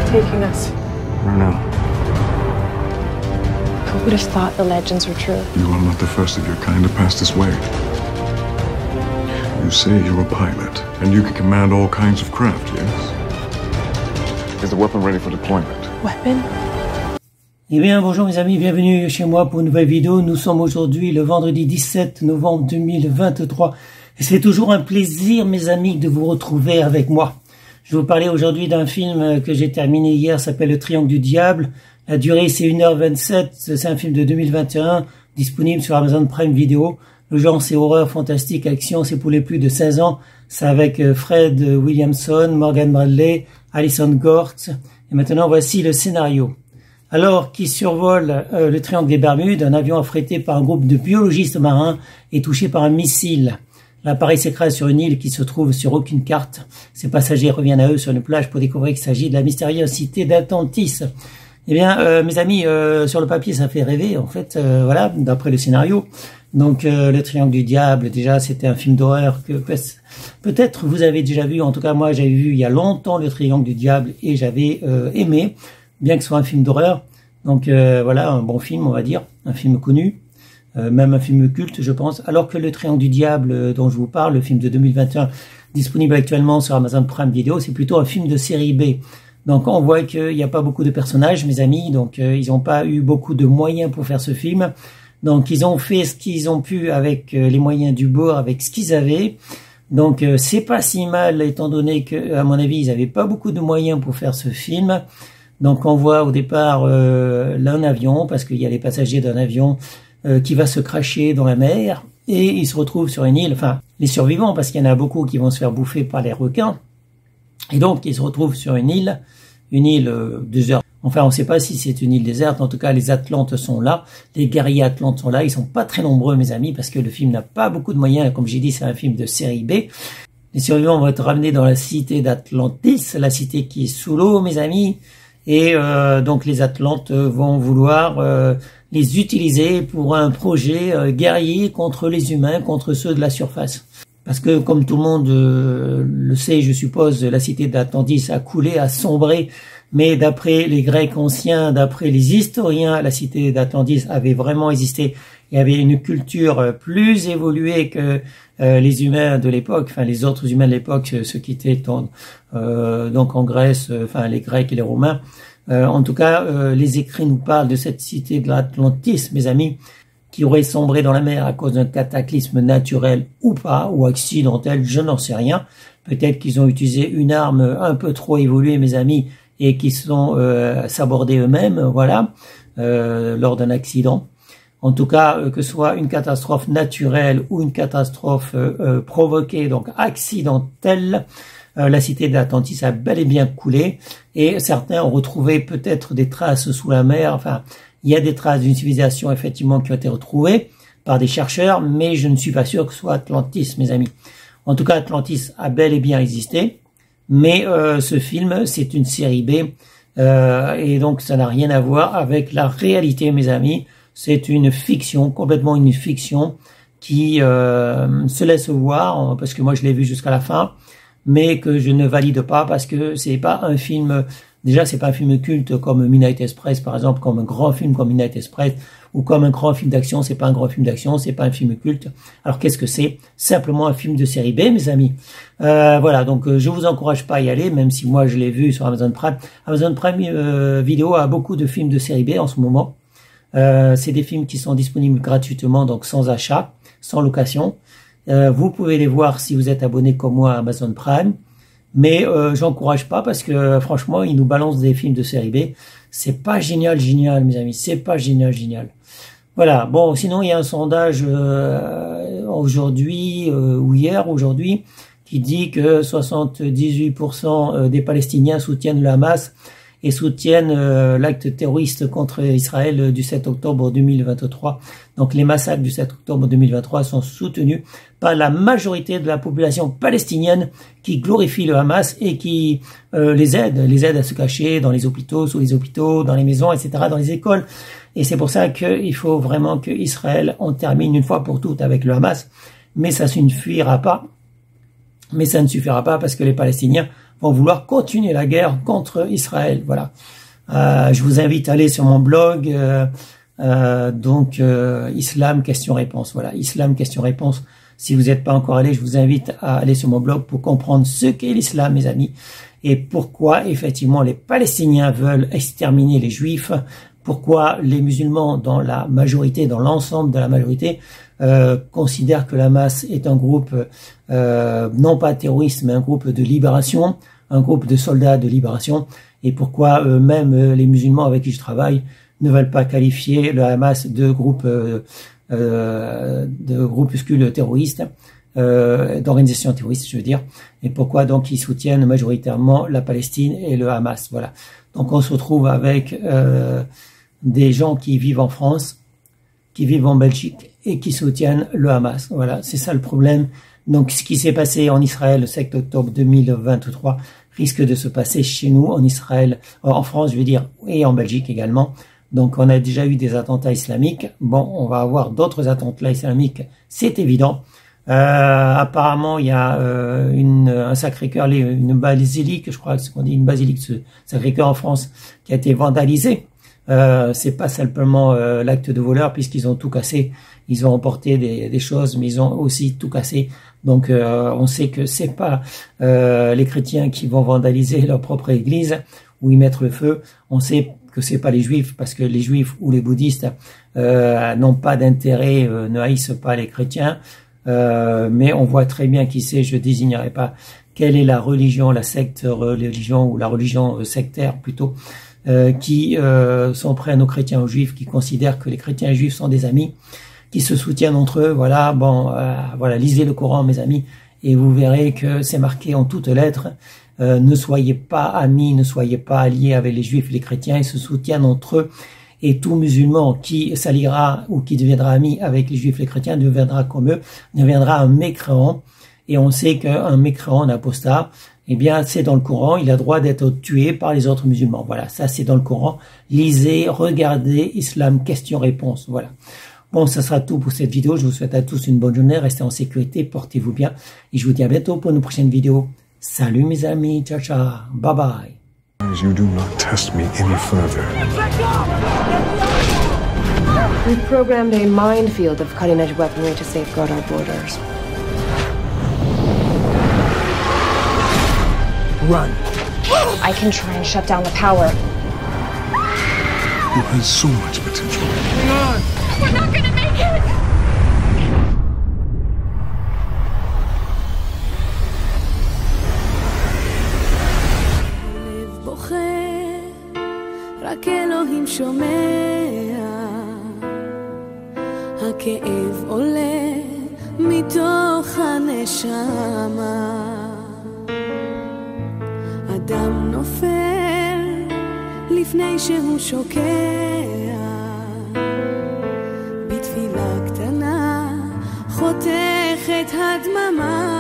taking us? I don't know. Who would have thought the legends were true? You are not the first of your kind to pass this way. You say you're a pilot, and you can command all kinds of craft, yes? Is the weapon ready for deployment? Weapon? Eh bien, bonjour mes amis, bienvenue chez moi pour une nouvelle vidéo. Nous sommes aujourd'hui le vendredi 17 novembre 2023. Et c'est toujours un plaisir, mes amis, de vous retrouver avec moi. Je vais vous parler aujourd'hui d'un film que j'ai terminé hier, s'appelle Le Triangle du Diable. La durée, c'est 1h27. C'est un film de 2021, disponible sur Amazon Prime Video. Le genre, c'est horreur, fantastique, action, c'est pour les plus de 16 ans. C'est avec Fred Williamson, Morgan Bradley, Alison Gort. Et maintenant, voici le scénario. Alors qu'il survole le triangle des Bermudes, un avion affrété par un groupe de biologistes marins est touché par un missile. L'appareil s'écrase sur une île qui se trouve sur aucune carte. Ses passagers reviennent à eux sur une plage pour découvrir qu'il s'agit de la mystérieuse cité d'Atlantis. Eh bien, mes amis, sur le papier, ça fait rêver, en fait, voilà, d'après le scénario. Donc, Le Triangle du Diable, déjà, c'était un film d'horreur que peut-être vous avez déjà vu. En tout cas, moi, j'avais vu il y a longtemps Le Triangle du Diable et j'avais aimé, bien que ce soit un film d'horreur. Donc, voilà, un bon film, on va dire, un film connu. Même un film culte, je pense. Alors que Le Triangle du Diable, dont je vous parle, le film de 2021, disponible actuellement sur Amazon Prime Video, c'est plutôt un film de série B. Donc on voit qu'il n'y a pas beaucoup de personnages, mes amis, donc ils n'ont pas eu beaucoup de moyens pour faire ce film. Donc ils ont fait ce qu'ils ont pu avec les moyens du bord, avec ce qu'ils avaient. Donc c'est pas si mal, étant donné que, à mon avis, ils n'avaient pas beaucoup de moyens pour faire ce film. Donc on voit au départ un avion, parce qu'il y a les passagers d'un avion qui va se cracher dans la mer, et ils se retrouvent sur une île, enfin les survivants, parce qu'il y en a beaucoup qui vont se faire bouffer par les requins, et donc ils se retrouvent sur une île déserte. Enfin, on ne sait pas si c'est une île déserte, en tout cas les Atlantes sont là, les guerriers Atlantes sont là, ils sont pas très nombreux mes amis, parce que le film n'a pas beaucoup de moyens, comme j'ai dit c'est un film de série B. Les survivants vont être ramenés dans la cité d'Atlantis, la cité qui est sous l'eau mes amis, et donc les Atlantes vont vouloir les utiliser pour un projet guerrier contre les humains, contre ceux de la surface. Parce que comme tout le monde le sait, je suppose, la cité d'Atlantis a coulé, a sombré, mais d'après les Grecs anciens, d'après les historiens, la cité d'Atlantis avait vraiment existé. Il y avait une culture plus évoluée que les humains de l'époque, enfin les autres humains de l'époque, ceux qui étaient donc en Grèce, enfin les Grecs et les Romains. En tout cas, les écrits nous parlent de cette cité de l'Atlantis, mes amis, qui aurait sombré dans la mer à cause d'un cataclysme naturel ou pas, ou accidentel, je n'en sais rien. Peut-être qu'ils ont utilisé une arme un peu trop évoluée, mes amis, et qui sont sabordés eux-mêmes, voilà, lors d'un accident. En tout cas, que ce soit une catastrophe naturelle ou une catastrophe provoquée, donc accidentelle, la cité d'Atlantis a bel et bien coulé, et certains ont retrouvé peut-être des traces sous la mer. Enfin, il y a des traces d'une civilisation effectivement qui ont été retrouvées par des chercheurs, mais je ne suis pas sûr que ce soit Atlantis, mes amis. En tout cas, Atlantis a bel et bien existé, mais ce film, c'est une série B, et donc ça n'a rien à voir avec la réalité, mes amis. C'est une fiction, complètement une fiction, qui se laisse voir, parce que moi je l'ai vu jusqu'à la fin, mais que je ne valide pas parce que c'est pas un film, déjà c'est pas un film culte comme Midnight Express par exemple, comme un grand film comme Midnight Express, ou comme un grand film d'action. C'est pas un grand film d'action, c'est pas un film culte. Alors qu'est-ce que c'est? Simplement un film de série B, mes amis. Voilà, donc je vous encourage pas à y aller, même si moi je l'ai vu sur Amazon Prime. Amazon Prime Video a beaucoup de films de série B en ce moment. C'est des films qui sont disponibles gratuitement, donc sans achat, sans location. Vous pouvez les voir si vous êtes abonné comme moi à Amazon Prime, mais j'encourage pas parce que franchement ils nous balancent des films de série B. C'est pas génial mes amis, c'est pas génial. Voilà, bon, sinon il y a un sondage aujourd'hui ou hier aujourd'hui qui dit que 78% des Palestiniens soutiennent le Hamas et soutiennent l'acte terroriste contre Israël du 7 octobre 2023. Donc les massacres du 7 octobre 2023 sont soutenus par la majorité de la population palestinienne qui glorifie le Hamas et qui les aide à se cacher dans les hôpitaux, sous les hôpitaux, dans les maisons, etc., dans les écoles. Et c'est pour ça qu'il faut vraiment que Israël en termine une fois pour toutes avec le Hamas. Mais ça ne suffira pas. Mais ça ne suffira pas parce que les Palestiniens vont vouloir continuer la guerre contre Israël. Voilà. Je vous invite à aller sur mon blog, Islam question-réponse. Voilà, Islam question-réponse. Si vous n'êtes pas encore allé, je vous invite à aller sur mon blog pour comprendre ce qu'est l'islam, mes amis, et pourquoi effectivement les Palestiniens veulent exterminer les Juifs, pourquoi les musulmans dans la majorité, dans l'ensemble de la majorité, considèrent que la Hamas est un groupe non pas terroriste, mais un groupe de libération, un groupe de soldats de libération, et pourquoi même les musulmans avec qui je travaille ne veulent pas qualifier le Hamas de groupuscule terroriste, d'organisation terroriste, je veux dire, et pourquoi donc ils soutiennent majoritairement la Palestine et le Hamas. Voilà. Donc on se retrouve avec des gens qui vivent en France, qui vivent en Belgique et qui soutiennent le Hamas. Voilà, c'est ça le problème. Donc ce qui s'est passé en Israël le 7 octobre 2023 risque de se passer chez nous, en Israël, en France, je veux dire, et en Belgique également. Donc on a déjà eu des attentats islamiques. Bon, on va avoir d'autres attentats islamiques, c'est évident. Apparemment, il y a un Sacré-Cœur, une basilique, je crois que c'est qu'on dit une basilique, ce Sacré-Cœur en France, qui a été vandalisée. C'est pas simplement l'acte de voleur, puisqu'ils ont tout cassé. Ils ont emporté des choses, mais ils ont aussi tout cassé. Donc on sait que c'est pas les chrétiens qui vont vandaliser leur propre église ou y mettre le feu. On sait que c'est pas les juifs, parce que les juifs ou les bouddhistes n'ont pas d'intérêt, ne haïssent pas les chrétiens. Mais on voit très bien qui c'est, je désignerai pas quelle est la religion, la secte religion ou la religion sectaire plutôt, qui s'en prennent aux chrétiens, aux juifs, qui considèrent que les chrétiens et les juifs sont des amis, qui se soutiennent entre eux. Voilà, bon, voilà, lisez le Coran, mes amis, et vous verrez que c'est marqué en toutes lettres. Ne soyez pas amis, ne soyez pas alliés avec les juifs et les chrétiens, ils se soutiennent entre eux. Et tout musulman qui s'alliera ou qui deviendra ami avec les juifs et les chrétiens deviendra comme eux, deviendra un mécréant. Et on sait qu'un mécréant, un apostat, eh bien, c'est dans le Coran, il a droit d'être tué par les autres musulmans. Voilà, ça c'est dans le Coran. Lisez, regardez, Islam, question-réponse. Voilà. Bon, ça sera tout pour cette vidéo. Je vous souhaite à tous une bonne journée, restez en sécurité, portez-vous bien. Et je vous dis à bientôt pour une prochaine vidéo. Salut mes amis, ciao ciao, bye bye. You do not test me any further. We've programmed a minefield of cutting-edge weaponry to safeguard our borders. Run. I can try and shut down the power. You have so much potential. Hang on! We're not gonna make it! רק אלוהים שומע, הכאב עולה מתוך הנשמה, אדם נופל לפני שהוא שוקע, בתפילה קטנה חותכת הדממה.